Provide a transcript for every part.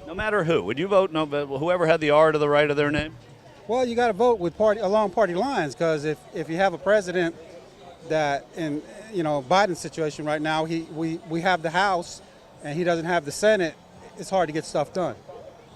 No matter who. Would you vote whoever had the R to the right of their name? Well, you got to vote with along party lines because if you have a president that in Biden's situation right now, we have the House and he doesn't have the Senate, it's hard to get stuff done.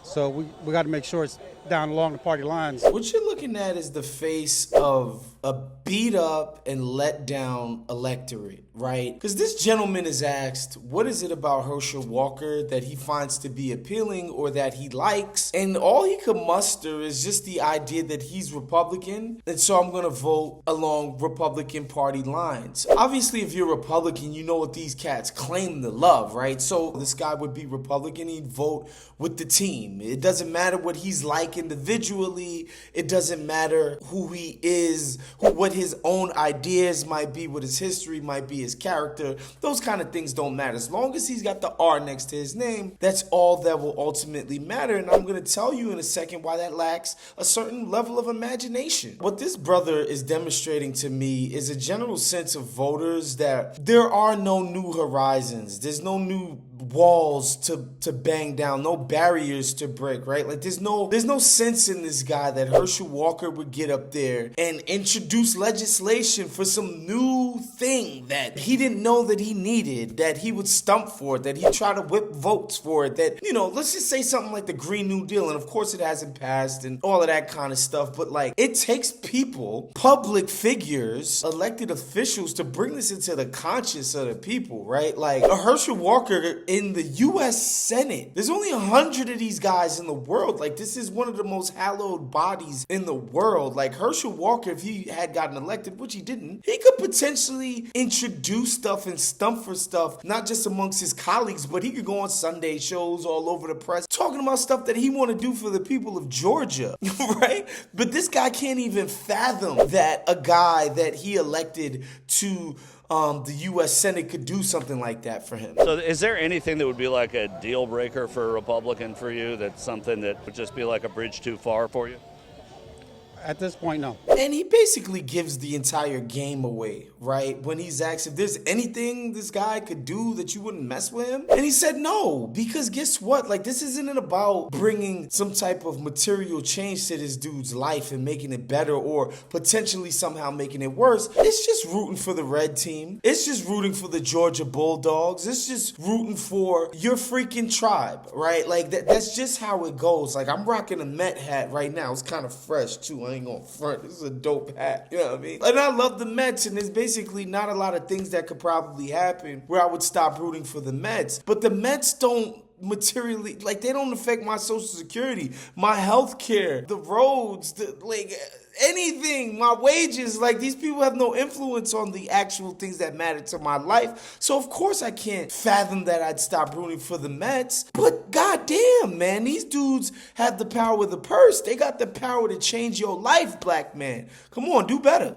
So we got to make sure it's down along the party lines. What you're looking at is the face of a beat up and let down electorate, right? Because this gentleman is asked, what is it about Herschel Walker that he finds to be appealing or that he likes? And all he could muster is just the idea that he's Republican, and so I'm going to vote along Republican Party lines. Obviously, if you're Republican, you know what these cats claim to love, right? So this guy would be Republican, he'd vote with the team. It doesn't matter what he's like individually. It doesn't matter who he is, what his own ideas might be, what his history might be, his character. Those kind of things don't matter. As long as he's got the R next to his name, that's all that will ultimately matter. And I'm going to tell you in a second why that lacks a certain level of imagination. What this brother is demonstrating to me is a general sense of voters that there are no new horizons. There's no new walls to bang down, no barriers to break, right? Like there's no sense in this guy that Herschel Walker would get up there and introduce legislation for some new thing that he didn't know that he needed, that he would stump for, that he'd try to whip votes for it, that, let's just say something like the Green New Deal, and of course it hasn't passed and all of that kind of stuff, but like it takes people, public figures, elected officials to bring this into the conscience of the people, right? Like a Herschel Walker in the U.S. Senate. There's only 100 of these guys in the world. Like, this is one of the most hallowed bodies in the world. Like, Herschel Walker, if he had gotten elected, which he didn't, he could potentially introduce stuff and stump for stuff, not just amongst his colleagues, but he could go on Sunday shows all over the press talking about stuff that he want to do for the people of Georgia, right? But this guy can't even fathom that a guy that he elected to the U.S. Senate could do something like that for him. So is there anything that would be like a deal breaker for a Republican for you, that's something that would just be like a bridge too far for you? At this point, no. And he basically gives the entire game away, right? When he's asked if there's anything this guy could do that you wouldn't mess with him. And he said no, because guess what? Like, this isn't about bringing some type of material change to this dude's life and making it better or potentially somehow making it worse. It's just rooting for the red team. It's just rooting for the Georgia Bulldogs. It's just rooting for your freaking tribe, right? Like, that's just how it goes. Like, I'm rocking a Met hat right now. It's kind of fresh, too. I ain't gonna front. This is a dope hat. You know what I mean? And I love the Mets, and there's basically not a lot of things that could probably happen where I would stop rooting for the Mets. But the Mets don't materially, like, they don't affect my Social Security, my health care, the roads, anything, my wages. Like, these people have no influence on the actual things that matter to my life. So of course I can't fathom that I'd stop rooting for the Mets. But goddamn, man, these dudes have the power of the purse. They got the power to change your life, black man. Come on, do better.